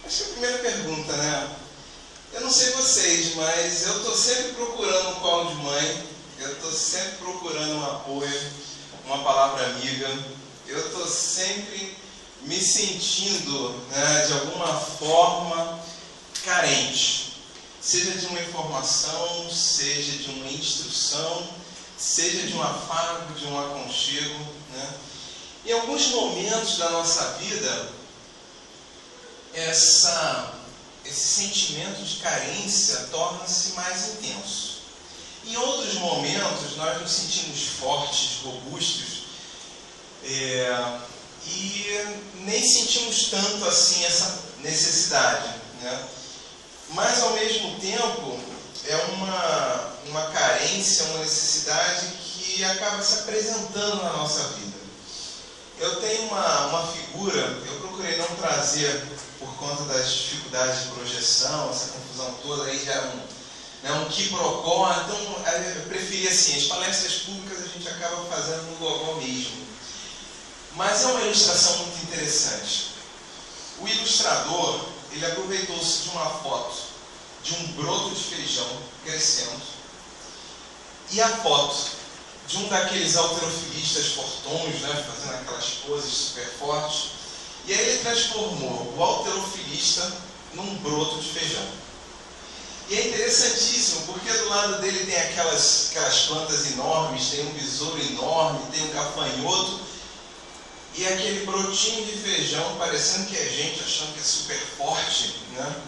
Acho que a primeira pergunta, né? Eu não sei vocês, mas eu estou sempre procurando um colo de mãe, eu estou sempre procurando um apoio, uma palavra amiga, eu estou sempre me sentindo, né, de alguma forma carente, seja de uma informação, seja de uma instrução, seja de um afago, de um aconchego, né? Em alguns momentos da nossa vida, esse sentimento de carência torna-se mais intenso. Em outros momentos, nós nos sentimos fortes, robustos, e nem sentimos tanto assim essa necessidade, né? Mas, ao mesmo tempo, é uma carência, uma necessidade que acaba se apresentando na nossa vida. Eu tenho uma figura, eu procurei não trazer por conta das dificuldades de projeção, essa confusão toda, aí já é um quiprocó, então eu preferi assim, as palestras públicas a gente acaba fazendo no gogó mesmo. Mas é uma ilustração muito interessante. O ilustrador, ele aproveitou-se de uma foto de um broto de feijão crescendo e a foto de um daqueles halterofilistas fortões, né, fazendo aquelas poses super fortes, e aí ele transformou o halterofilista num broto de feijão. E é interessantíssimo, porque do lado dele tem aquelas plantas enormes, tem um besouro enorme, tem um gafanhoto, e aquele brotinho de feijão parecendo que é gente, achando que é super forte, né?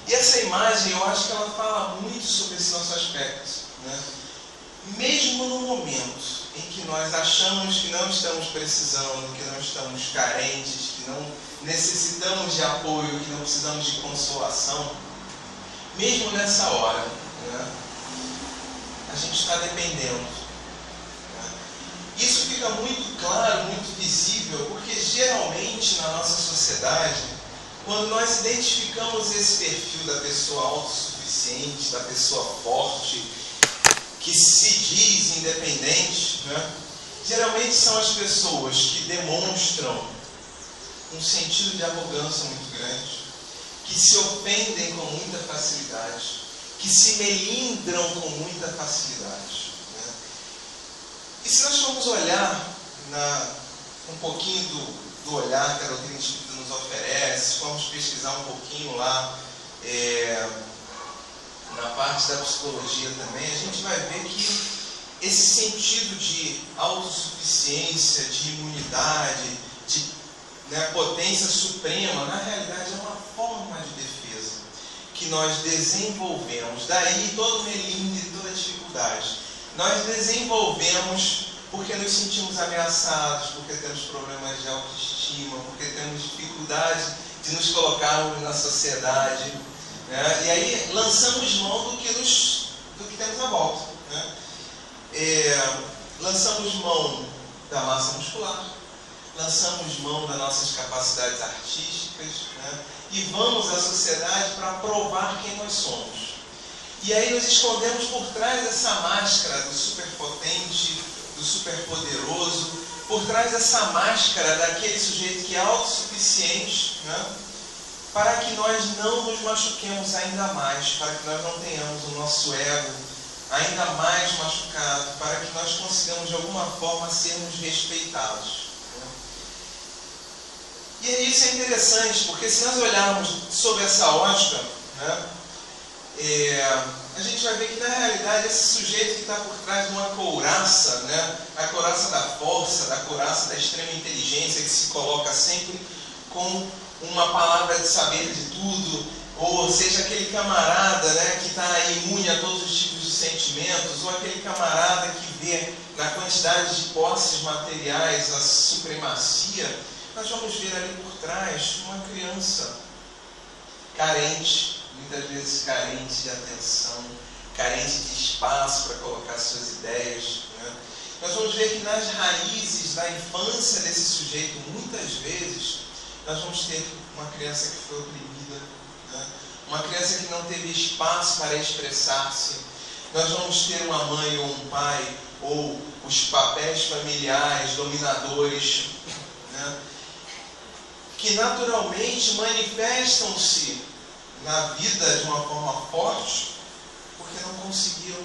E essa imagem, eu acho que ela fala muito sobre esse nosso aspecto, né? Mesmo no momento em que nós achamos que não estamos precisando, que não estamos carentes, que não necessitamos de apoio, que não precisamos de consolação, mesmo nessa hora, né, a gente está dependendo. Né? Isso fica muito claro, muito visível, porque geralmente na nossa sociedade, quando nós identificamos esse perfil da pessoa autossuficiente, da pessoa forte, que se diz independente, né? Geralmente são as pessoas que demonstram um sentido de arrogância muito grande, que se ofendem com muita facilidade, que se melindram com muita facilidade, né? E se nós formos olhar um pouquinho do olhar que a doutrina espírita nos oferece, formos pesquisar um pouquinho lá, na parte da psicologia também, a gente vai ver que esse sentido de autossuficiência, de imunidade, de, né, potência suprema, na realidade é uma forma de defesa que nós desenvolvemos. Daí todo melindre e toda dificuldade. Nós desenvolvemos porque nos sentimos ameaçados, porque temos problemas de autoestima, porque temos dificuldade de nos colocarmos na sociedade. E aí lançamos mão do que temos à volta. Né? Lançamos mão da massa muscular, lançamos mão das nossas capacidades artísticas, né? E vamos à sociedade para provar quem nós somos. E aí nos escondemos por trás dessa máscara do superpotente, do superpoderoso, por trás dessa máscara daquele sujeito que é autossuficiente, né? Para que nós não nos machuquemos ainda mais, para que nós não tenhamos o nosso ego ainda mais machucado, para que nós consigamos de alguma forma sermos respeitados. E isso é interessante, porque se nós olharmos sob essa ótica, né, a gente vai ver que na realidade esse sujeito que está por trás de uma couraça, né, a couraça da força, da couraça da extrema inteligência, que se coloca sempre com uma palavra de saber de tudo, ou seja, aquele camarada, né, que está imune a todos os tipos de sentimentos, ou aquele camarada que vê na quantidade de posses materiais a supremacia, nós vamos ver ali por trás uma criança carente, muitas vezes carente de atenção, carente de espaço para colocar suas ideias. Né? Nós vamos ver que nas raízes da infância desse sujeito, muitas vezes, nós vamos ter uma criança que foi oprimida, né? Uma criança que não teve espaço para expressar-se. Nós vamos ter uma mãe ou um pai, ou os papéis familiares, dominadores, né? que naturalmente manifestam-se na vida de uma forma forte, porque não conseguiram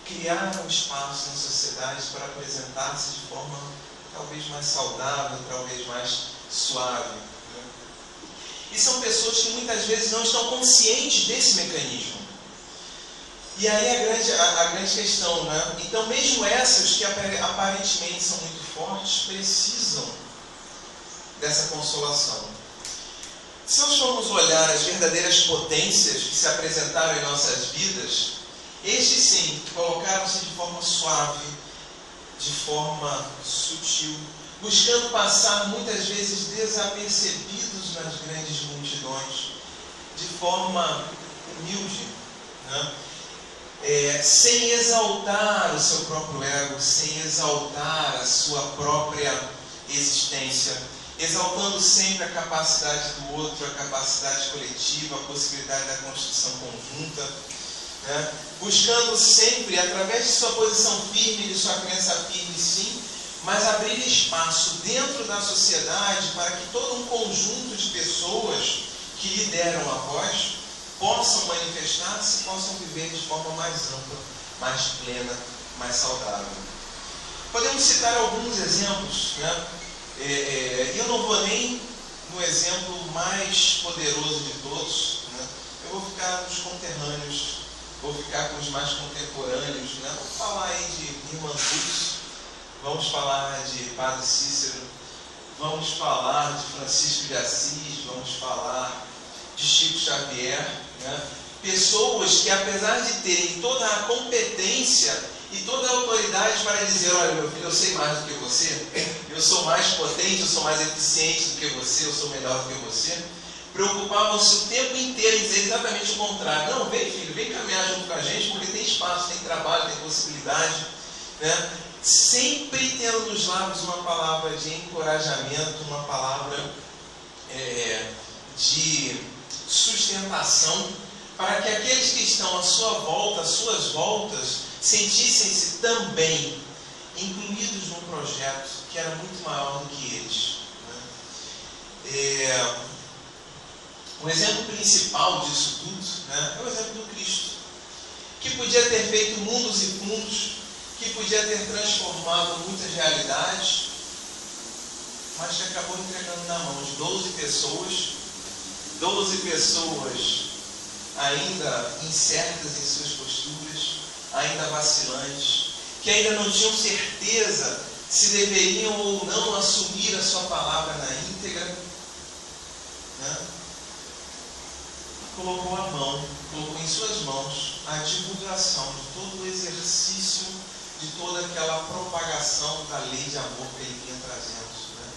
criar um espaço na sociedade para apresentar-se de forma talvez mais saudável, talvez mais suave. Né? E são pessoas que muitas vezes não estão conscientes desse mecanismo. E aí a grande questão, né? Então mesmo essas que aparentemente são muito fortes, precisam dessa consolação. Se nós formos olhar as verdadeiras potências que se apresentaram em nossas vidas, estes sim colocaram-se de forma suave, de forma sutil, buscando passar muitas vezes desapercebidos nas grandes multidões, de forma humilde, né? Sem exaltar o seu próprio ego, sem exaltar a sua própria existência, exaltando sempre a capacidade do outro, a capacidade coletiva, a possibilidade da construção conjunta, né? Buscando sempre, através de sua posição firme, de sua crença firme, sim, mas abrir espaço dentro da sociedade para que todo um conjunto de pessoas que lhe deram a voz possam manifestar-se, possam viver de forma mais ampla, mais plena, mais saudável. Podemos citar alguns exemplos, né? Eu não vou nem no exemplo mais poderoso de todos, né? Eu vou ficar nos conterrâneos, vou ficar com os mais contemporâneos, né? Vamos falar aí de Irmã Dulce, vamos falar de Padre Cícero, vamos falar de Francisco de Assis, vamos falar de Chico Xavier, né? Pessoas que, apesar de terem toda a competência e toda a autoridade para dizer: olha, meu filho, eu sei mais do que você, eu sou mais potente, eu sou mais eficiente do que você, eu sou melhor do que você, preocupavam-se o tempo inteiro em dizer exatamente o contrário. Não, vem filho, vem caminhar junto com a gente, porque tem espaço, tem trabalho, tem possibilidade, né? Sempre tendo nos lábios uma palavra de encorajamento, uma palavra de sustentação, para que aqueles que estão à sua volta, às suas voltas, sentissem-se também incluídos num projeto que era muito maior do que eles, né? O exemplo principal disso tudo, né, é o exemplo do Cristo, que podia ter feito mundos e fundos, que podia ter transformado muitas realidades, mas que acabou entregando na mão de 12 pessoas ainda incertas em suas posturas, ainda vacilantes, que ainda não tinham certeza se deveriam ou não assumir a sua palavra na íntegra, né? Colocou em suas mãos a divulgação de todo o exercício, de toda aquela propagação da lei de amor que ele vinha trazendo, né?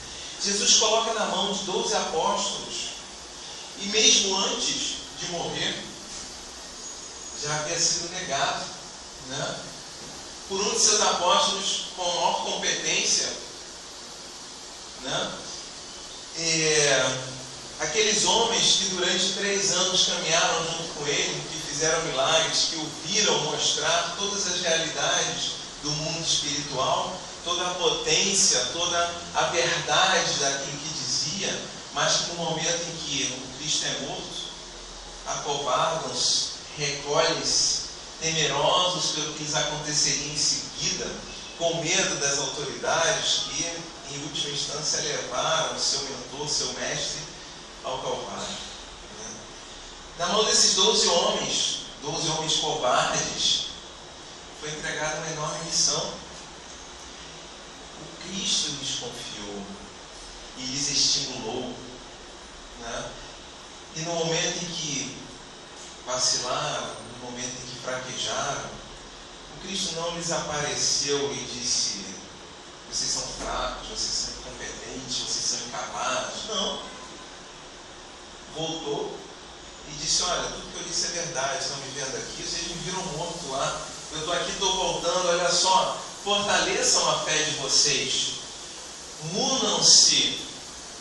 Jesus coloca na mão de 12 apóstolos, e mesmo antes de morrer, já havia sido negado, né, por um de seus apóstolos com maior competência, né? Aqueles homens que durante 3 anos caminharam junto com ele, que fizeram milagres, que o viram mostrar todas as realidades do mundo espiritual, toda a potência, toda a verdade daquilo que dizia, mas que no momento em que o Cristo é morto, acovardam-se, recolhem-se, temerosos pelo que lhes aconteceria em seguida, com medo das autoridades que, em última instância, levaram o seu mentor, seu mestre, ao Calvário, né? Na mão desses 12 homens covardes, foi entregada uma enorme missão. O Cristo lhes confiou e lhes estimulou, né? E no momento em que vacilaram, no momento em que fraquejaram, o Cristo não lhes apareceu e disse: vocês são fracos, vocês são incompetentes, vocês são incapazes. Não. Voltou e disse: olha, tudo que eu disse é verdade, estão me vendo aqui, vocês me viram morto lá, eu estou aqui, estou voltando, olha só, fortaleçam a fé de vocês, munam-se,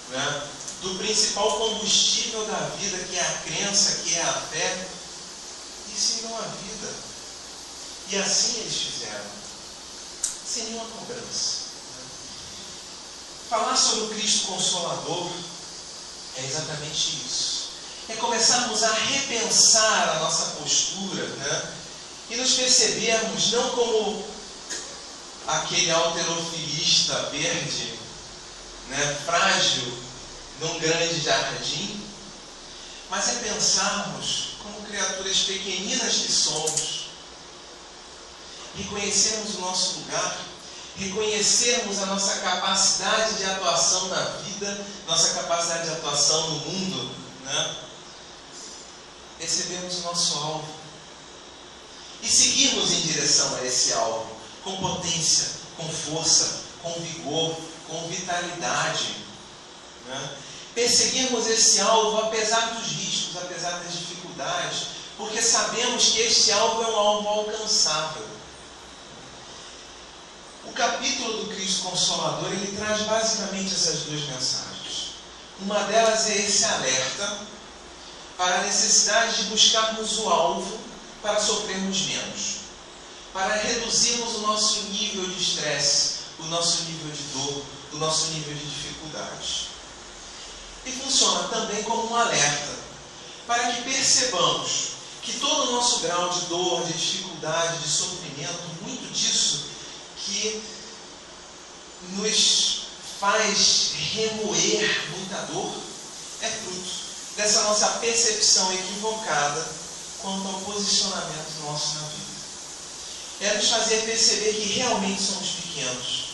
né, do principal combustível da vida, que é a crença, que é a fé, e sigam a vida. E assim eles fizeram, sem nenhuma cobrança. falar sobre o Cristo Consolador é exatamente isso. É começarmos a repensar a nossa postura, né? E nos percebermos não como aquele halterofilista verde, né, frágil, num grande jardim, mas é pensarmos como criaturas pequeninas que somos, reconhecermos o nosso lugar, reconhecermos a nossa capacidade de atuação na vida, nossa capacidade de atuação no mundo, né? Percebermos o nosso alvo e seguirmos em direção a esse alvo, com potência, com força, com vigor, com vitalidade, né? Perseguirmos esse alvo apesar dos riscos, apesar das dificuldades, porque sabemos que este alvo é um alvo alcançável. O capítulo do Cristo Consolador, ele traz basicamente essas duas mensagens. Uma delas é esse alerta para a necessidade de buscarmos o alvo para sofrermos menos, para reduzirmos o nosso nível de estresse, o nosso nível de dor, o nosso nível de dificuldades. E funciona também como um alerta para que percebamos que todo o nosso grau de dor, de dificuldade, de sofrimento, muito disso que nos faz remoer muita dor, é fruto dessa nossa percepção equivocada quanto ao posicionamento nosso na vida. É nos fazer perceber que realmente somos pequenos.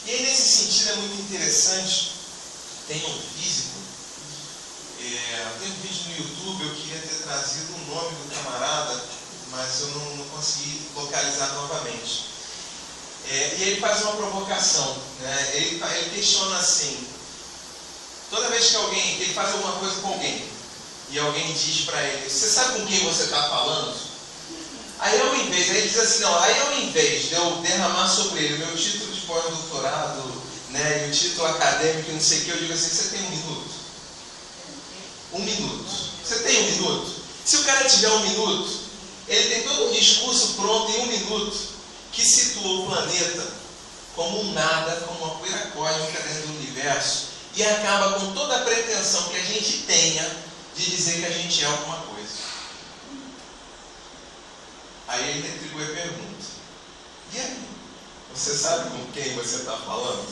E aí, nesse sentido, é muito interessante. Tem um físico, tem um vídeo no YouTube, eu queria ter trazido o nome do camarada, mas eu não consegui localizar novamente. E ele faz uma provocação, né? Ele questiona assim: toda vez que ele faz alguma coisa com alguém, e alguém diz para ele, você sabe com quem você está falando? Aí ele diz assim, não, aí ao invés de eu derramar sobre ele o meu título de pós-doutorado, né, e o título acadêmico, não sei o que, eu digo assim, você tem 1 minuto? 1 minuto. Você tem 1 minuto? Se o cara tiver 1 minuto, ele tem todo um discurso pronto em 1 minuto, que situa o planeta como um nada, como uma poeira cósmica dentro do universo, e acaba com toda a pretensão que a gente tenha de dizer que a gente é alguma coisa. Aí ele retribui a pergunta: e aí? Você sabe com quem você está falando?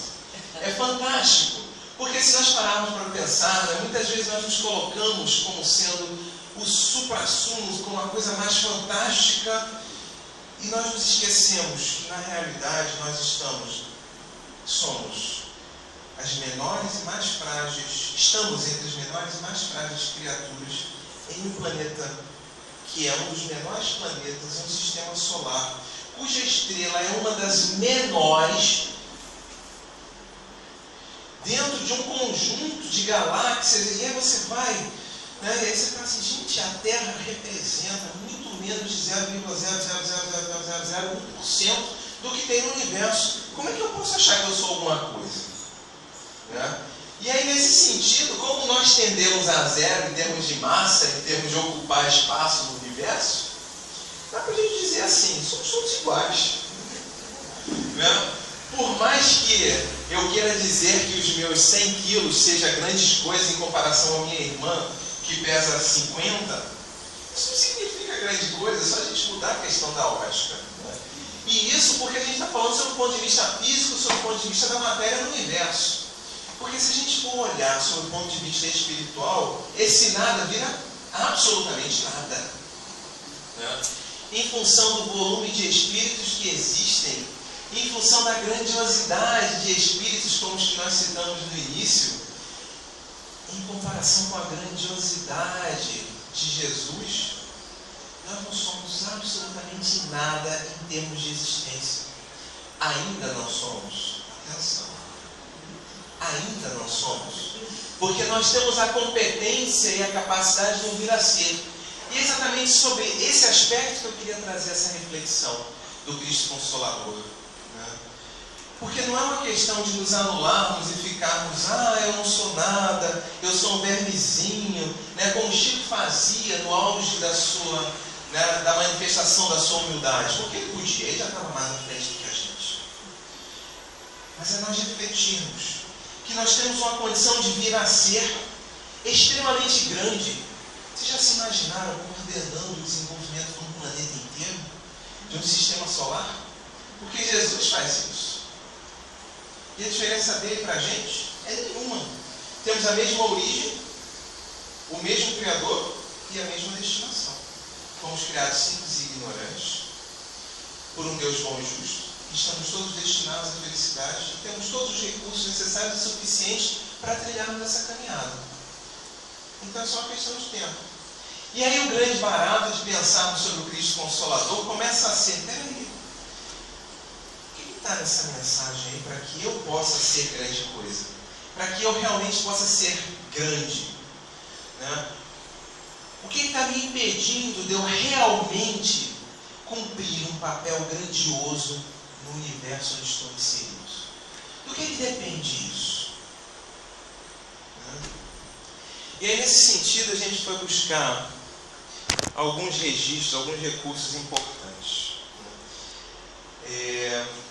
É fantástico, porque se nós pararmos para pensar, né, muitas vezes nós nos colocamos como sendo o supra-sumo, como a coisa mais fantástica, e nós nos esquecemos que na realidade somos as menores e mais frágeis, estamos entre as menores e mais frágeis criaturas em um planeta que é um dos menores planetas em um sistema solar, cuja estrela é uma das menores dentro de um conjunto de galáxias. E aí você vai, né, e aí você fala assim, gente, a Terra representa muito menos de 0,0000001% do que tem no universo. Como é que eu posso achar que eu sou alguma coisa? Né? E aí, nesse sentido, como nós tendemos a zero em termos de massa, em termos de ocupar espaço no universo, dá para a gente dizer assim, somos todos iguais. Né? Por mais que eu queira dizer que os meus 100 quilos seja grandes coisas em comparação à minha irmã, que pesa 50, isso não significa grande coisa, é só a gente mudar a questão da ótica. Né? E isso porque a gente está falando sobre o ponto de vista físico, sobre o ponto de vista da matéria no universo. Porque se a gente for olhar sobre o ponto de vista espiritual, esse nada vira absolutamente nada. Né? Em função do volume de espíritos que existem, em função da grandiosidade de espíritos como os que nós citamos no início, em comparação com a grandiosidade de Jesus, nós não somos absolutamente nada em termos de existência. Ainda não somos. Atenção. Ainda não somos. Porque nós temos a competência e a capacidade de não vir a ser. E é exatamente sobre esse aspecto que eu queria trazer essa reflexão do Cristo Consolador. Né? Porque não é uma questão de nos anularmos e ficarmos, eu não sou nada, eu sou um vermezinho, né? Como Chico fazia no auge da sua, né, da manifestação da sua humildade. Porque ele podia, ele já estava mais à frente do que a gente. Mas é nós refletirmos que nós temos uma condição de vir a ser extremamente grande. Vocês já se imaginaram coordenando o desenvolvimento de um planeta inteiro? De um sistema solar? Porque Jesus faz isso. E a diferença dele para a gente é nenhuma. Temos a mesma origem, o mesmo Criador e a mesma destinação. Fomos criados simples e ignorantes por um Deus bom e justo. Estamos todos destinados à felicidade e temos todos os recursos necessários e suficientes para trilharmos essa caminhada. Então é só uma questão de tempo. E aí o grande barato de pensarmos sobre o Cristo Consolador começa a ser: peraí, o que está nessa mensagem aí para que eu possa ser grande coisa? Para que eu realmente possa ser grande? Né? O que está me impedindo de eu realmente cumprir um papel grandioso no universo onde estou inserido? Do que depende isso? Né? E aí, nesse sentido, a gente foi buscar alguns registros, alguns recursos importantes.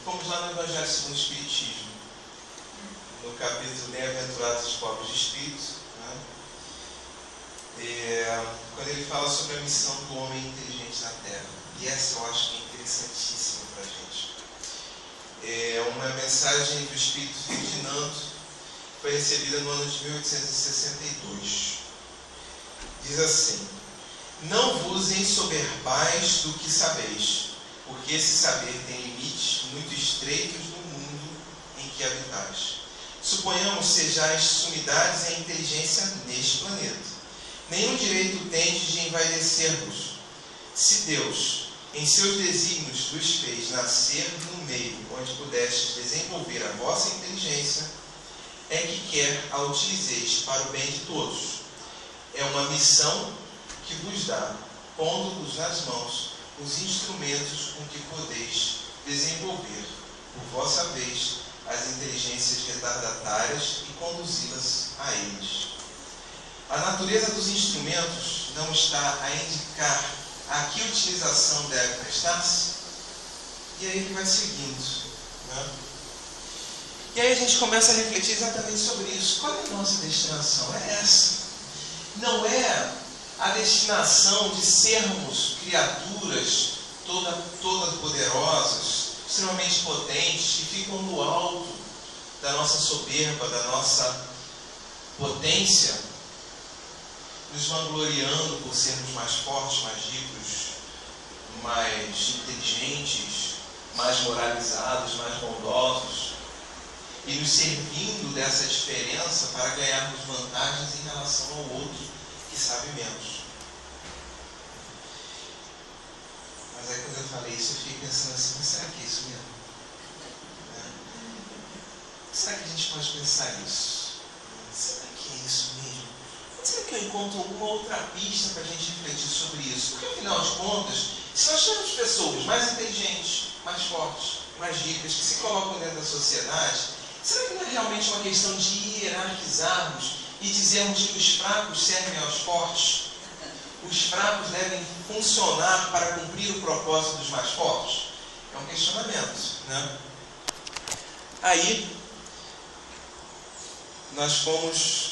Vamos lá no Evangelho segundo o Espiritismo, no capítulo Bem-aventurados os pobres de espírito, né? Quando ele fala sobre a missão do homem inteligente na Terra. E essa eu acho que é interessantíssima para a gente. É uma mensagem do Espírito Ferdinando, que foi recebida no ano de 1862. Diz assim: não vos ensoberbais do que sabeis, porque esse saber tem limites muito estreitos no mundo em que habitais. Suponhamos sejais sumidades em inteligência neste planeta. Nenhum direito tendes de envaidecer-vos. Se Deus, em seus desígnios, vos fez nascer no meio onde pudestes desenvolver a vossa inteligência, é que quer a utilizeis para o bem de todos. É uma missão que vos dá, pondo-vos nas mãos os instrumentos com que podeis desenvolver, por vossa vez, as inteligências retardatárias e conduzi-las a eles. A natureza dos instrumentos não está a indicar a que utilização deve prestar-se? E aí ele vai seguindo, né? E aí a gente começa a refletir exatamente sobre isso. Qual é a nossa destinação? É essa. Não é a destinação de sermos criaturas todas poderosas, extremamente potentes, que ficam no alto da nossa soberba, da nossa potência, nos vangloriando por sermos mais fortes, mais ricos, mais inteligentes, mais moralizados, mais bondosos, e nos servindo dessa diferença para ganharmos vantagens em relação ao outro que sabe menos. Mas aí quando eu falei isso, eu fiquei pensando assim: mas será que é isso mesmo? Será que a gente pode pensar isso? Será que é isso mesmo? Será que eu encontro alguma outra pista para a gente refletir sobre isso? Porque afinal de contas, se nós temos pessoas mais inteligentes, mais fortes, mais ricas, que se colocam dentro da sociedade, será que não é realmente uma questão de hierarquizarmos e dizermos que os fracos servem aos fortes? Os fracos devem funcionar para cumprir o propósito dos mais fortes? É um questionamento, né? Aí, nós fomos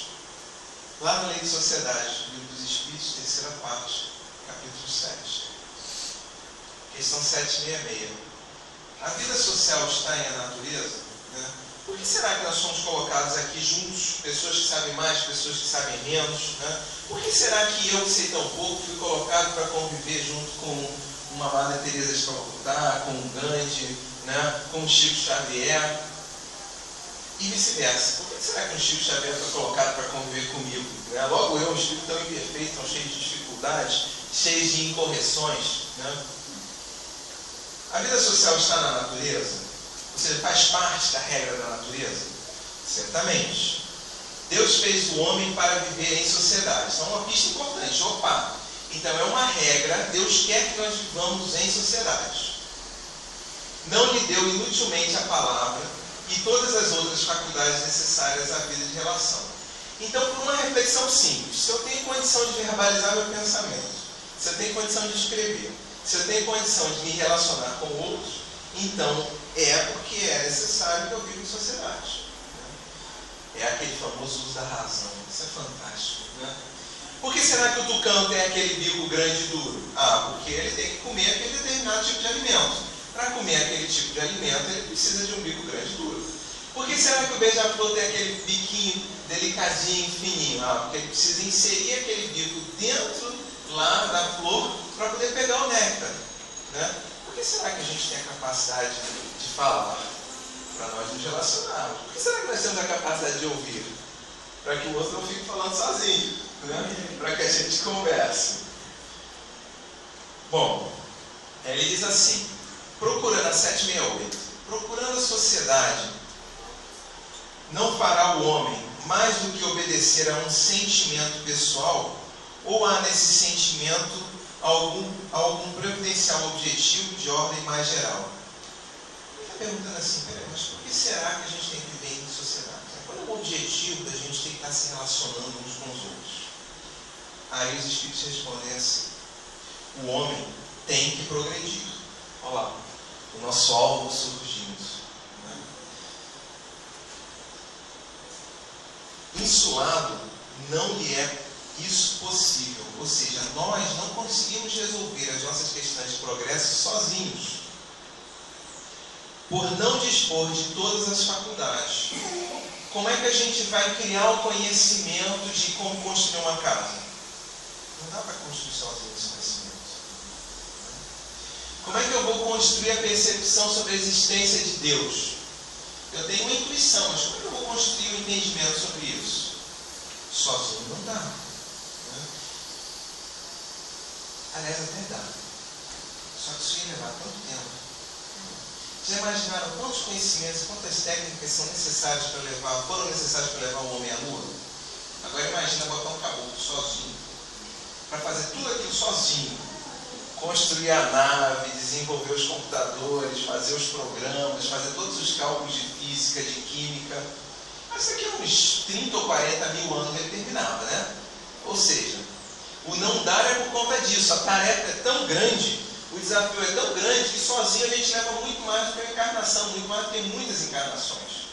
lá na Lei de Sociedade, Livro dos Espíritos, terceira parte, capítulo 7. Questão 766. A vida social está em a natureza? Né? Por que será que nós somos colocados aqui juntos, pessoas que sabem mais, pessoas que sabem menos? Né? Por que será que eu, que sei tão pouco, fui colocado para conviver junto com uma Madre Teresa de Calcutá, com um Gandhi, né? Com um Chico Xavier? E vice-versa. Por que será que um Chico Xavier foi colocado para conviver comigo? Né? Logo eu, um espírito tão imperfeito, tão cheio de dificuldades, cheio de incorreções. Né? A vida social está na natureza? Ou seja, faz parte da regra da natureza? Certamente. Deus fez o homem para viver em sociedade. Isso é uma pista importante. Opa! Então é uma regra, Deus quer que nós vivamos em sociedade. Não lhe deu inutilmente a palavra e todas as outras faculdades necessárias à vida de relação. Então, por uma reflexão simples, se eu tenho condição de verbalizar meu pensamento, se eu tenho condição de escrever, se eu tenho condição de me relacionar com outros, então é porque é necessário que eu viva em sociedade. É aquele famoso uso da razão. Isso é fantástico, né? Por que será que o tucano tem aquele bico grande e duro? Porque ele tem que comer aquele determinado tipo de alimento. Para comer aquele tipo de alimento, ele precisa de um bico grande e duro. Por que será que o beija-flor tem aquele biquinho delicadinho, fininho? Porque ele precisa inserir aquele bico dentro lá da flor para poder pegar o néctar, né? Por que será que a gente tem a capacidade de falar? Para nós nos relacionarmos. Por que será que nós temos a capacidade de ouvir? Para que o outro não fique falando sozinho, né? Para que a gente converse. Bom, ele diz assim, procurando a 768, procurando a sociedade, não fará o homem mais do que obedecer a um sentimento pessoal, ou há nesse sentimento algum providencial objetivo de ordem mais geral? Ele está perguntando assim, mas por que será que a gente tem que viver em sociedade? Qual é o objetivo da gente ter que estar se relacionando uns com os outros? Aí os Espíritos respondem assim, o homem tem que progredir. Olha lá, o nosso alvo surgindo. Né? Insulado não lhe é isso possível, ou seja, nós não conseguimos resolver as nossas questões de progresso sozinhos, por não dispor de todas as faculdades. Como é que a gente vai criar o conhecimento de como construir uma casa? Não dá para construir sozinho esse conhecimento. Como é que eu vou construir a percepção sobre a existência de Deus? Eu tenho uma intuição, mas como é que eu vou construir o entendimento sobre isso? Sozinho não dá. Né? Aliás, até dá. Só que isso ia levar tanto tempo. Já imaginaram quantos conhecimentos, quantas técnicas foram necessárias para levar o homem à lua? Agora imagina botar um caboclo sozinho, para fazer tudo aquilo sozinho. Construir a nave, desenvolver os computadores, fazer os programas, fazer todos os cálculos de física, de química. Mas daqui a uns 30 ou 40 mil anos ele terminava, né? Ou seja, o não dar é por conta disso. A tarefa é tão grande, o desafio é tão grande, que sozinho a gente leva muito mais do que a encarnação, muito mais do que muitas encarnações.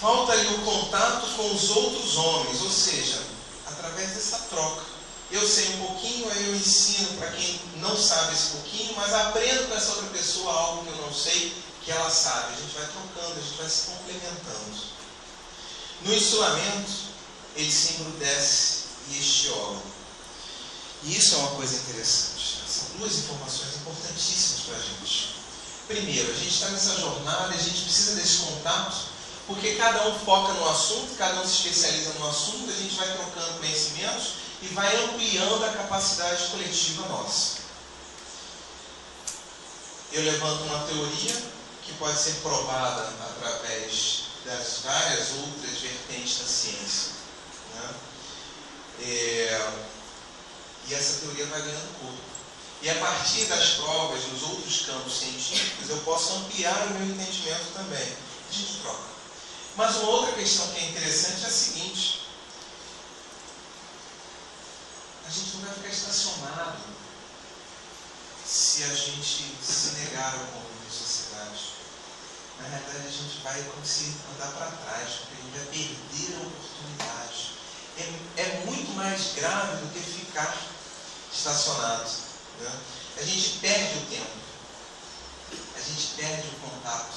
Falta-lhe o contato com os outros homens, ou seja, através dessa troca. Eu sei um pouquinho, aí eu ensino para quem não sabe esse pouquinho, mas aprendo com essa outra pessoa algo que eu não sei, que ela sabe. A gente vai trocando, a gente vai se complementando. No insulamento, ele se embrutece e estiola. E isso é uma coisa interessante. São duas informações importantíssimas para a gente. Primeiro, a gente está nessa jornada e a gente precisa desse contato, porque cada um foca no assunto, cada um se especializa no assunto, a gente vai trocando conhecimentos e vai ampliando a capacidade coletiva nossa. Eu levanto uma teoria que pode ser provada através das várias outras vertentes da ciência. Né? E essa teoria vai ganhando corpo. E a partir das provas nos outros campos científicos, eu posso ampliar o meu entendimento também. A gente troca. Mas uma outra questão que é interessante é a seguinte: a gente não vai ficar estacionado se a gente se negar ao convívio de sociedade. Na realidade, a gente vai conseguir andar para trás, porque a gente vai perder a oportunidade. É muito mais grave do que ficar estacionado. Né? A gente perde o tempo, a gente perde o contato,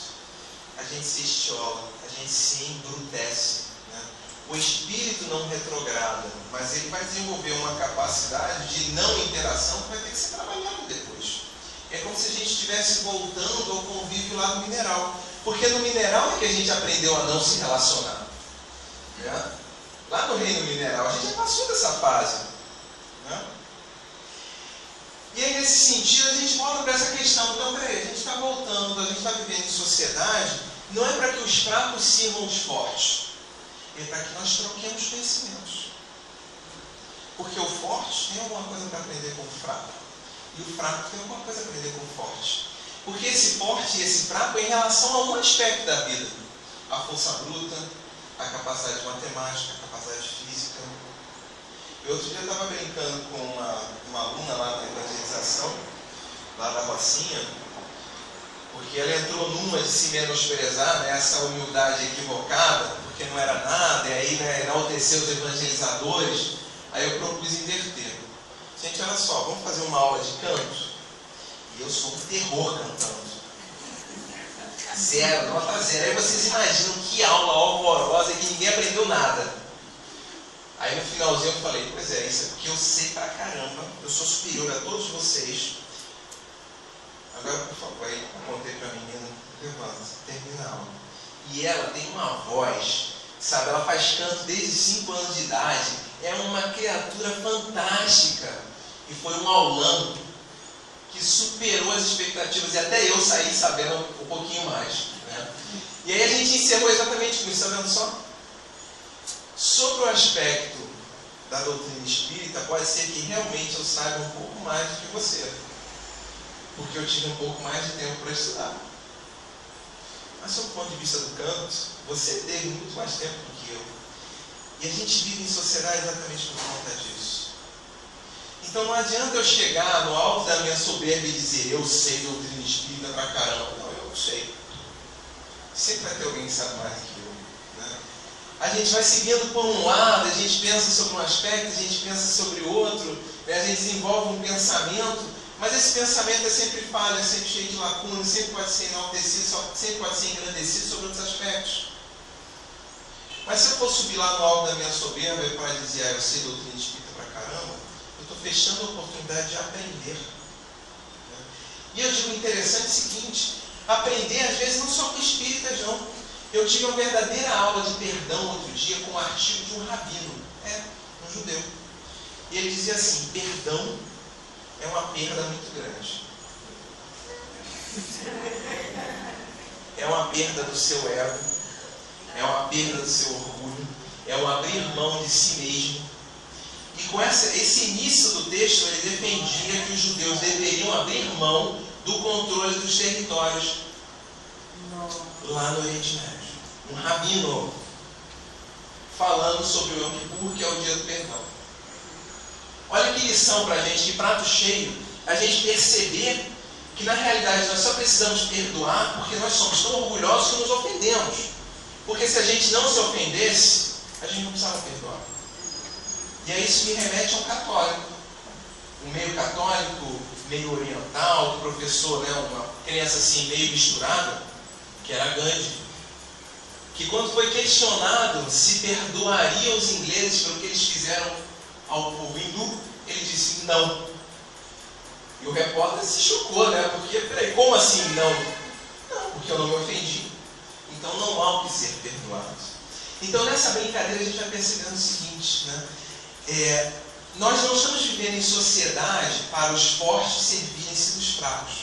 a gente se estiola, a gente se embrutece. Né? O espírito não retrograda, mas ele vai desenvolver uma capacidade de não interação que vai ter que ser trabalhada depois. É como se a gente estivesse voltando ao convívio lá no mineral, porque no mineral é que a gente aprendeu a não se relacionar. Né? Lá no reino mineral a gente já passou dessa fase. Né? E aí, nesse sentido, a gente volta para essa questão. Então, peraí, a gente está voltando, a gente está vivendo em sociedade, não é para que os fracos sirvam os fortes, é para que nós troquemos conhecimentos. Porque o forte tem alguma coisa para aprender com o fraco, e o fraco tem alguma coisa para aprender com o forte. Porque esse forte e esse fraco é em relação a um aspecto da vida: a força bruta, a capacidade de matemática, a capacidade física. Eu outro dia estava brincando com uma aluna lá na evangelização, lá da Rocinha, porque ela entrou numa de se menosprezar, né, essa humildade equivocada, porque não era nada, e aí, né, enalteceu os evangelizadores. Aí eu propus inverter. Gente, olha só, vamos fazer uma aula de canto? E eu sou um terror cantando. Zero, nota zero. Aí vocês imaginam que aula horrorosa, que ninguém aprendeu nada. Aí no finalzinho eu falei, pois é, isso é porque eu sei pra caramba, eu sou superior a todos vocês. Agora, por favor, aí eu contei pra menina, levanta, termina a aula. E ela tem uma voz, sabe, ela faz canto desde 5 anos de idade, é uma criatura fantástica. E foi um aulão que superou as expectativas, e até eu saí sabendo um pouquinho mais, né? E aí a gente encerrou exatamente com isso, está vendo só? Sobre o aspecto da doutrina espírita, pode ser que realmente eu saiba um pouco mais do que você, porque eu tive um pouco mais de tempo para estudar. Mas, sob o ponto de vista do canto, você teve muito mais tempo do que eu. E a gente vive em sociedade exatamente por conta disso. Então não adianta eu chegar no alto da minha soberba e dizer, eu sei doutrina espírita pra caramba. Não, eu não sei. Sempre vai ter alguém que sabe mais do que eu, né? A gente vai seguindo por um lado, a gente pensa sobre um aspecto, a gente pensa sobre outro, né? A gente desenvolve um pensamento, mas esse pensamento é sempre falho, é sempre cheio de lacunas, sempre pode ser enaltecido, sempre pode ser engrandecido sobre outros aspectos. Mas se eu for subir lá no alto da minha soberba e para dizer, eu sei doutrina espírita pra caramba, eu estou fechando a oportunidade de aprender. Né? E eu digo interessante o seguinte, aprender às vezes não só com espíritas não. Eu tive uma verdadeira aula de perdão outro dia com um artigo de um rabino, um judeu. E ele dizia assim, perdão é uma perda muito grande. É uma perda do seu ego, é uma perda do seu orgulho, é um abrir mão de si mesmo. E com esse início do texto, ele defendia que os judeus deveriam abrir mão do controle dos territórios lá no Oriente Médio. Um rabino falando sobre o Yom Kippur, que é o dia do perdão. Olha que lição para a gente, que prato cheio, a gente perceber que na realidade nós só precisamos perdoar porque nós somos tão orgulhosos que nos ofendemos. Porque se a gente não se ofendesse, a gente não precisava perdoar. E aí isso me remete a um católico. Um meio católico, meio oriental, que professor, né, uma criança assim meio misturada, que era Gandhi, que quando foi questionado se perdoaria os ingleses pelo que eles fizeram ao povo hindu, ele disse não. E o repórter se chocou, né? Porque, peraí, como assim não? Não, porque eu não me ofendi. Então não há o que ser perdoado. Então nessa brincadeira a gente vai percebendo o seguinte, né? Nós não estamos vivendo em sociedade para os fortes servirem-se dos fracos.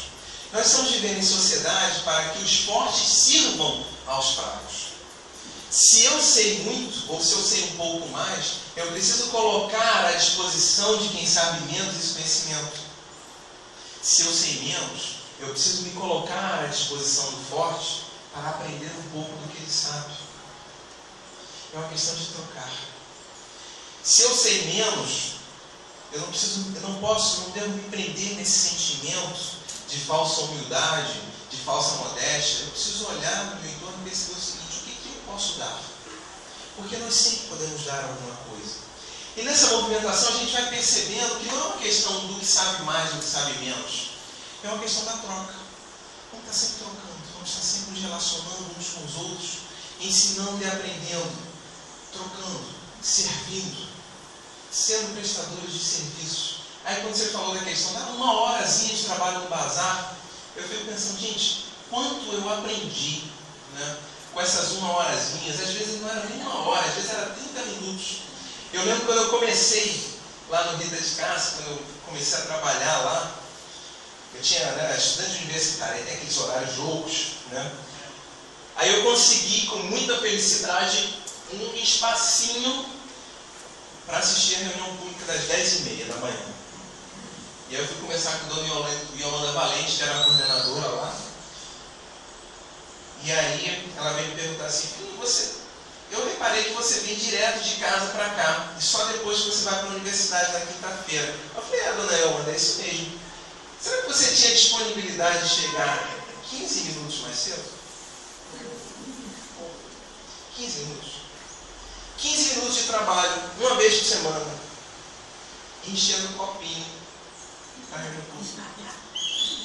Nós estamos vivendo em sociedade para que os fortes sirvam aos fracos. Se eu sei muito, ou se eu sei um pouco mais, eu preciso colocar à disposição de quem sabe menos esse conhecimento. Se eu sei menos, eu preciso me colocar à disposição do forte para aprender um pouco do que ele sabe. É uma questão de trocar. Se eu sei menos, eu não devo me prender nesse sentimento de falsa humildade, de falsa modéstia. Eu preciso olhar no meu entorno e perceber o seguinte, posso dar, porque nós sempre podemos dar alguma coisa. E nessa movimentação a gente vai percebendo que não é uma questão do que sabe mais ou do que sabe menos, é uma questão da troca. Vamos estar sempre trocando, vamos estar sempre nos relacionando uns com os outros, ensinando e aprendendo, trocando, servindo, sendo prestadores de serviço. Aí quando você falou da questão da uma horazinha de trabalho no bazar, eu fico pensando, gente, quanto eu aprendi, né? Com essas uma horazinhas, às vezes não era nem uma hora, às vezes era 30 minutos. Eu lembro quando eu comecei lá no Rita de Cássia, quando eu comecei a trabalhar lá, eu tinha, né, estudante universitário, tem aqueles horários loucos, né? Aí eu consegui, com muita felicidade, um espacinho para assistir a reunião pública das 10h30 da manhã. E aí eu fui conversar com a dona Yolanda Valente, que era a coordenadora lá. E aí ela veio me perguntar assim, eu reparei que você vem direto de casa para cá, e só depois que você vai para a universidade na quinta-feira. Eu falei, dona Yolanda, é isso mesmo. Será que você tinha disponibilidade de chegar 15 minutos mais cedo. 15 minutos. 15 minutos de trabalho, uma vez por semana. Enchendo o copinho.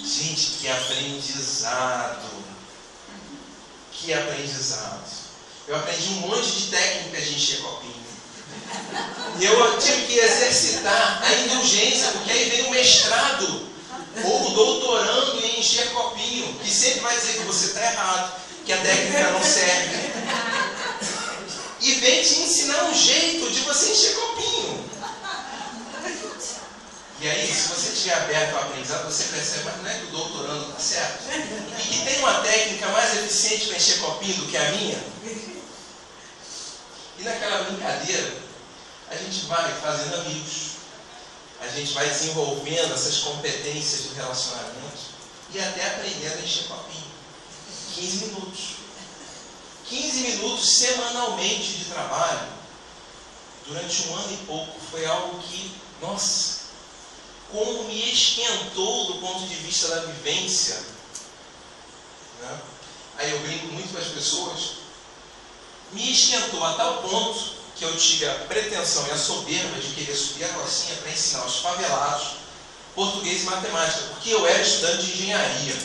Gente, que aprendizado. Que aprendizado. Eu aprendi um monte de técnicas de encher copinho. E eu tive que exercitar a indulgência, porque aí vem o mestrado ou o doutorando em encher copinho, que sempre vai dizer que você está errado, que a técnica não serve. E vem te ensinar um jeito de você encher copinho. E aí, se você estiver aberto ao aprendizado, você percebe, mas não é que o doutorando está certo? E que tem uma técnica mais eficiente para encher copinho do que a minha? E naquela brincadeira, a gente vai fazendo amigos, a gente vai desenvolvendo essas competências do relacionamento e até aprendendo a encher copinho. 15 minutos. 15 minutos semanalmente de trabalho, durante um ano e pouco, foi algo que, nossa, como me esquentou do ponto de vista da vivência. Né? Aí eu brinco muito com as pessoas, me esquentou a tal ponto que eu tive a pretensão e a soberba de querer subir a rocinha para ensinar os favelados português e matemática, porque eu era estudante de engenharia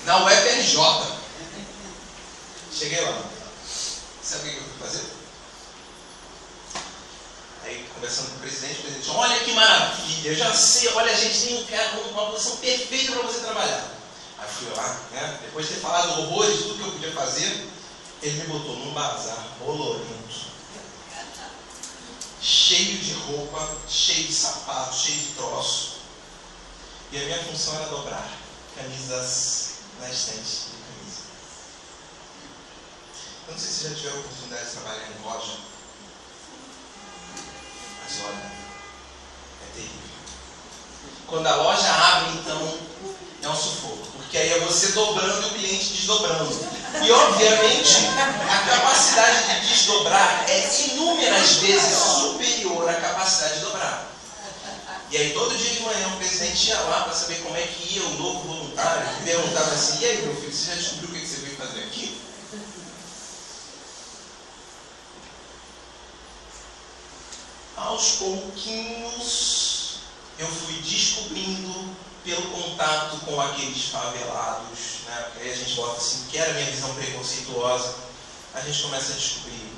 na UFRJ. Cheguei lá. Sabe o que eu fui fazer? Aí, conversando com o presidente disse, olha que maravilha, eu já sei, olha, a gente tem uma posição perfeita para você trabalhar. Aí fui lá, né? Depois de ter falado horrores de tudo que eu podia fazer, ele me botou num bazar olorento, cheio de roupa, cheio de sapato, cheio de troço. E a minha função era dobrar camisas na estante de camisa. Eu não sei se já tiveram a oportunidade de trabalhar em loja. Mas olha, é terrível. Quando a loja abre, então, é um sufoco. Porque aí é você dobrando e o cliente desdobrando. E, obviamente, a capacidade de desdobrar é inúmeras vezes superior à capacidade de dobrar. E aí, todo dia de manhã, o presidente ia lá para saber como é que ia o novo voluntário, que perguntava assim, e aí, meu filho, você já descobriu o que você veio fazer aqui? Aos pouquinhos, eu fui descobrindo, pelo contato com aqueles favelados, né? Porque aí a gente bota assim, que era a minha visão preconceituosa, a gente começa a descobrir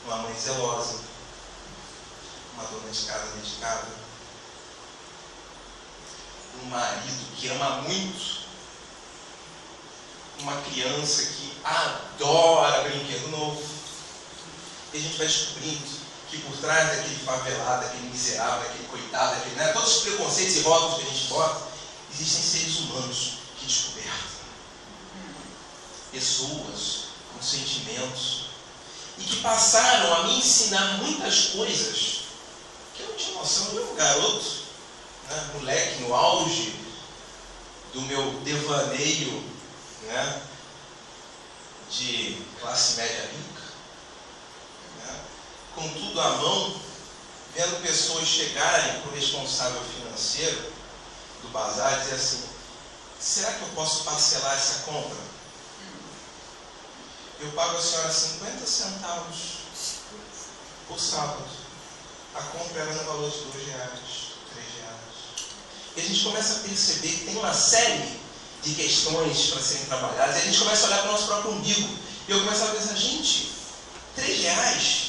uma mãe zelosa, uma dona de casa dedicada, um marido que ama muito, uma criança que adora brinquedo novo. E a gente vai descobrindo que por trás daquele favelado, daquele miserável, daquele coitado, daquele, né, todos os preconceitos e rótulos que a gente bota, existem seres humanos que descobertam. Pessoas com sentimentos e que passaram a me ensinar muitas coisas que eu não tinha noção. Eu era um garoto, né, moleque, no auge do meu devaneio, né, de classe média rica, né, com tudo à mão, vendo pessoas chegarem para o responsável financeiro do bazar e dizer assim, será que eu posso parcelar essa compra? Eu pago a senhora 50 centavos por sábado. A compra era no valor de R$2, R$3. E a gente começa a perceber que tem uma série de questões para serem trabalhadas. E a gente começa a olhar para o nosso próprio umbigo. E eu começo a pensar, gente, R$3?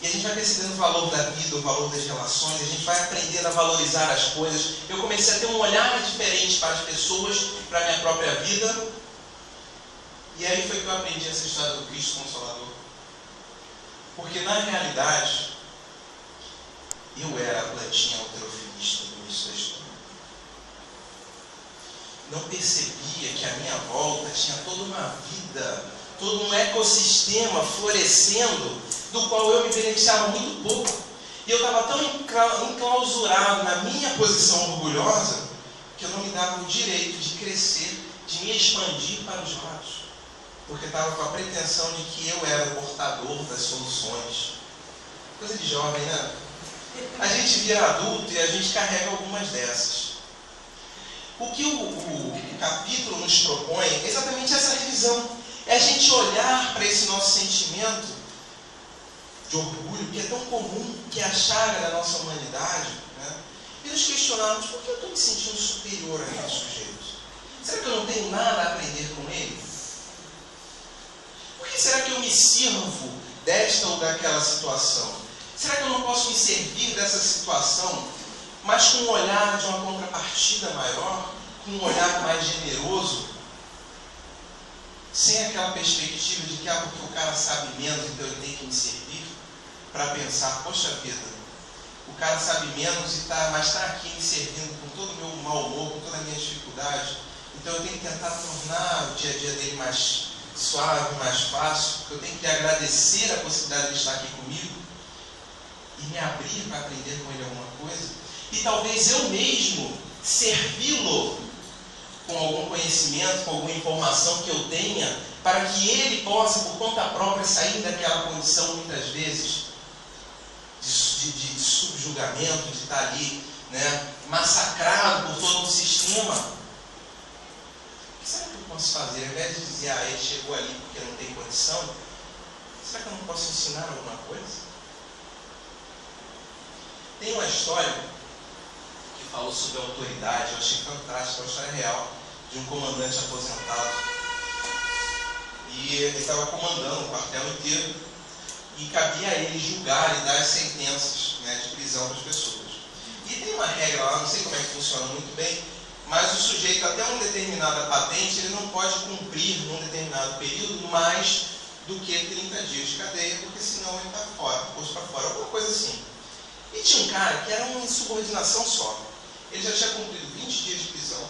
E a gente vai percebendo o valor da vida, o valor das relações, a gente vai aprendendo a valorizar as coisas. Eu comecei a ter um olhar diferente para as pessoas, para a minha própria vida. E aí foi que eu aprendi essa história do Cristo Consolador. Porque na realidade, eu era a plantinha alterofilista do início da história. Não percebia que à minha volta tinha toda uma vida, todo um ecossistema florescendo, do qual eu me beneficiava muito pouco. E eu estava tão enclausurado na minha posição orgulhosa, que eu não me dava o direito de crescer, de me expandir para os lados. Porque estava com a pretensão de que eu era o portador das soluções. Coisa de jovem, né? A gente vira adulto e a gente carrega algumas dessas. O que o capítulo nos propõe é exatamente essa revisão. É a gente olhar para esse nosso sentimento de orgulho, que é tão comum, que é a chaga da nossa humanidade, né? E nos questionarmos, por que eu estou me sentindo superior àquele sujeito? Será que eu não tenho nada a aprender com ele? Por que será que eu me sirvo desta ou daquela situação? Será que eu não posso me servir dessa situação, mas com um olhar de uma contrapartida maior, com um olhar mais generoso, sem aquela perspectiva de que porque o cara sabe menos, então ele tem que me servir, para pensar, poxa vida, o cara sabe menos mas está aqui me servindo com todo o meu mau humor, com toda a minha dificuldade, então eu tenho que tentar tornar o dia a dia dele mais suave, mais fácil, porque eu tenho que lhe agradecer a possibilidade de ele estar aqui comigo, e me abrir para aprender com ele alguma coisa, e talvez eu mesmo servi-lo com algum conhecimento, com alguma informação que eu tenha, para que ele possa, por conta própria, sair daquela condição, muitas vezes, de subjugamento, de estar ali, né, massacrado por todo um sistema. O que será que eu posso fazer? Ao invés de dizer, ele chegou ali porque não tem condição, será que eu não posso ensinar alguma coisa? Tem uma história que falou sobre a autoridade, eu achei fantástica, uma história real, de um comandante aposentado. E ele estava comandando o quartel inteiro, e cabia a ele julgar e dar as sentenças, né, de prisão para as pessoas. E tem uma regra lá, não sei como é que funciona muito bem, mas o sujeito, até uma determinada patente, ele não pode cumprir num determinado período mais do que 30 dias de cadeia, porque senão ele está fora, posto para fora, alguma coisa assim. E tinha um cara que era uma insubordinação só. Ele já tinha cumprido 20 dias de prisão.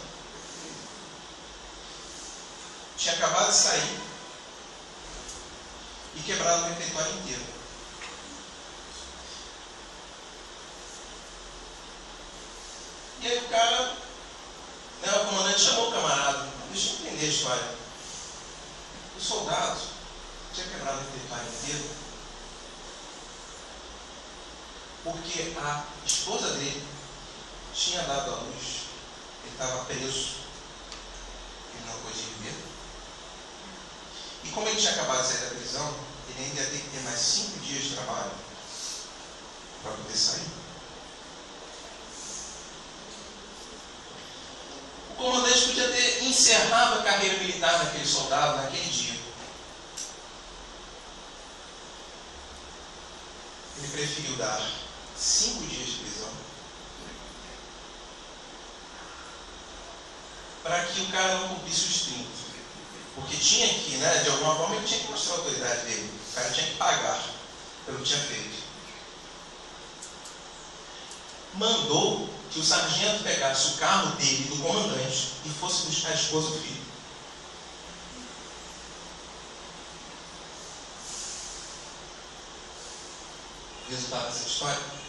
Tinha acabado de sair. E quebrado o refeitório inteiro. E aí o cara, né, o comandante chamou o camarada. Deixa eu entender a história. O soldado tinha quebrado o refeitório inteiro porque a esposa dele tinha dado à luz, ele estava preso, ele não podia viver. E como ele tinha acabado de sair da prisão, ele ainda ia ter que ter mais 5 dias de trabalho para poder sair. O comandante podia ter encerrado a carreira militar daquele soldado naquele dia. Ele preferiu dar 5 dias de prisão para que o cara não cumprisse os 30. Porque tinha que, né, de alguma forma, ele tinha que mostrar a autoridade dele. O cara tinha que pagar pelo que tinha feito. Mandou que o sargento pegasse o carro dele, do comandante, e fosse buscar a esposa e o filho. O resultado dessa história?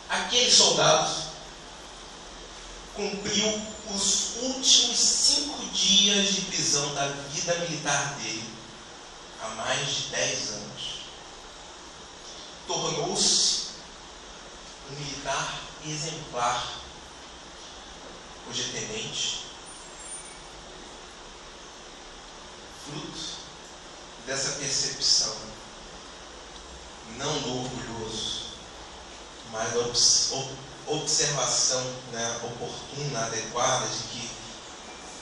Aquele soldado cumpriu os últimos 5 dias de prisão da vida militar dele, há mais de 10 anos. Tornou-se um militar exemplar, hoje é tenente, fruto dessa percepção, não do orgulhoso, mas da observação, né, oportuna, adequada, de que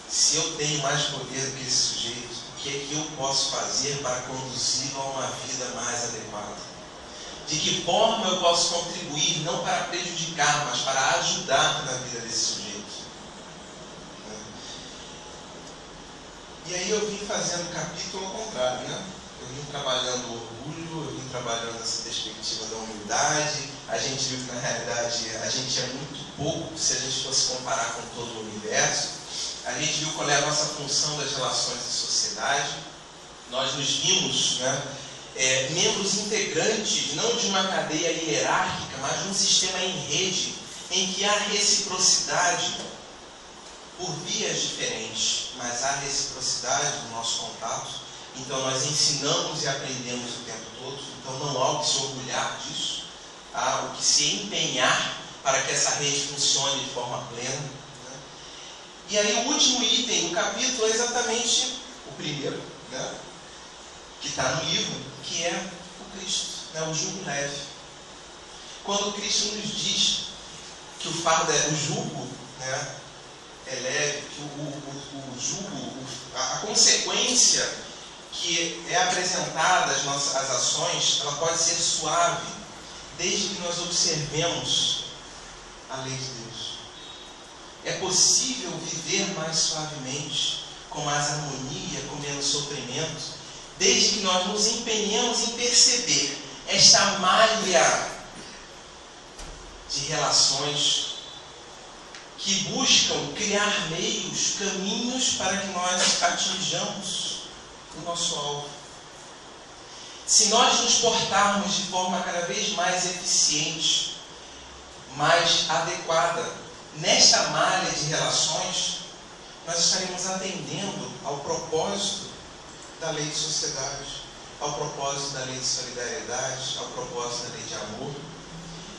se eu tenho mais poder do que esse sujeito, o que é que eu posso fazer para conduzi-lo a uma vida mais adequada? De que forma eu posso contribuir, não para prejudicar, mas para ajudar na vida desse sujeito? E aí eu vim fazendo o capítulo ao contrário, né? Eu vim trabalhando o orgulho, eu vim trabalhando essa perspectiva da humildade. A gente viu que na realidade a gente é muito pouco se a gente fosse comparar com todo o universo. A gente viu qual é a nossa função das relações de sociedade. Nós nos vimos, né, membros integrantes, não de uma cadeia hierárquica, mas de um sistema em rede, em que há reciprocidade por vias diferentes, mas há reciprocidade no nosso contato. Então nós ensinamos e aprendemos o tempo todo. Então não há o que se orgulhar disso, há o que se empenhar para que essa rede funcione de forma plena, né? E aí o último item do capítulo é exatamente o primeiro, né, que está no livro, que é o Cristo, né, o jugo leve. Quando Cristo nos diz que o fardo o jugo, né, é leve, que o jugo, a consequência que é apresentada às nossas ações, ela pode ser suave, desde que nós observemos a lei de Deus. É possível viver mais suavemente, com mais harmonia, com menos sofrimento, desde que nós nos empenhemos em perceber esta malha de relações que buscam criar meios, caminhos para que nós atinjamos o nosso alvo. Se nós nos portarmos de forma cada vez mais eficiente, mais adequada nesta malha de relações, nós estaremos atendendo ao propósito da lei de sociedade, ao propósito da lei de solidariedade, ao propósito da lei de amor.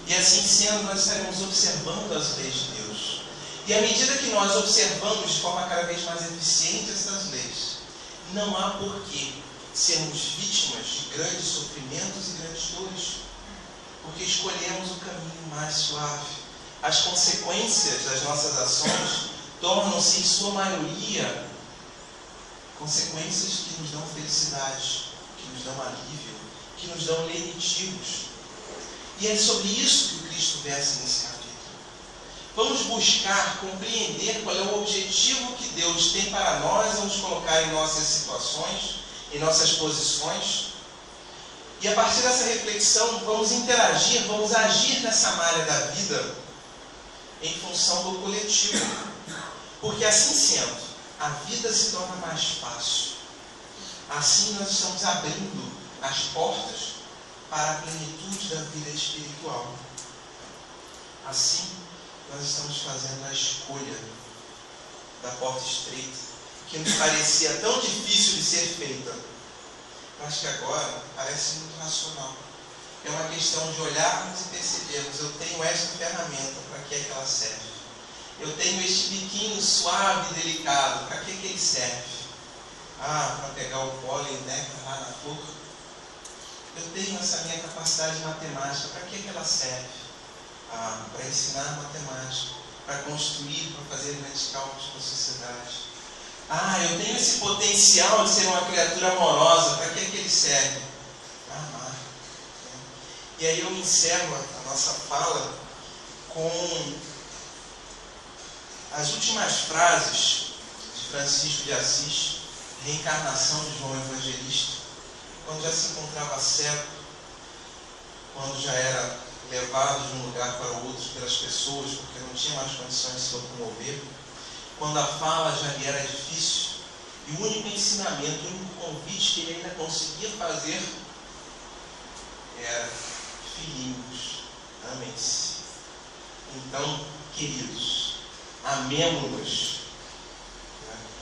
E assim sendo, nós estaremos observando as leis de Deus. E à medida que nós observamos de forma cada vez mais eficiente essas leis, não há porquê sermos vítimas de grandes sofrimentos e grandes dores, porque escolhemos o caminho mais suave. As consequências das nossas ações tornam-se, em sua maioria, consequências que nos dão felicidade, que nos dão alívio, que nos dão lenitivos. E é sobre isso que o Cristo versa nesse capítulo. Vamos buscar compreender qual é o objetivo que Deus tem para nós ao nos colocar em nossas situações, em nossas posições. E a partir dessa reflexão, vamos interagir, vamos agir nessa malha da vida em função do coletivo. Porque assim sendo, a vida se torna mais fácil. Assim nós estamos abrindo as portas para a plenitude da vida espiritual. Assim, nós estamos fazendo a escolha da porta estreita, que nos parecia tão difícil de ser feita, mas que agora parece muito racional. É uma questão de olharmos e percebermos: eu tenho esta ferramenta, para que é que ela serve? Eu tenho este biquinho suave e delicado, para que ele serve? Para pegar o pólen, né, lá na flor. Eu tenho essa minha capacidade matemática, para que ela serve? Para ensinar matemática, para construir, para fazer grandes cálculos para a sociedade. Eu tenho esse potencial de ser uma criatura amorosa, para que ele serve? Para amar. E aí eu encerro a nossa fala com as últimas frases de Francisco de Assis, reencarnação de João Evangelista, quando já se encontrava cego, quando já era levado de um lugar para o outro pelas pessoas, porque não tinha mais condições de se locomover, quando a fala já lhe era difícil, e o único ensinamento, o único convite que ele ainda conseguia fazer era: filhinhos, amem-se. Então, queridos, amemo-nos,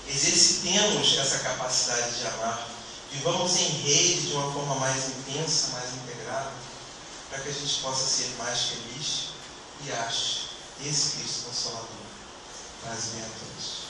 exercitemos essa capacidade de amar, vivamos em rede de uma forma mais intensa, mais integrada, para que a gente possa ser mais feliz e ache esse Cristo Consolador. Paz e bem a todos.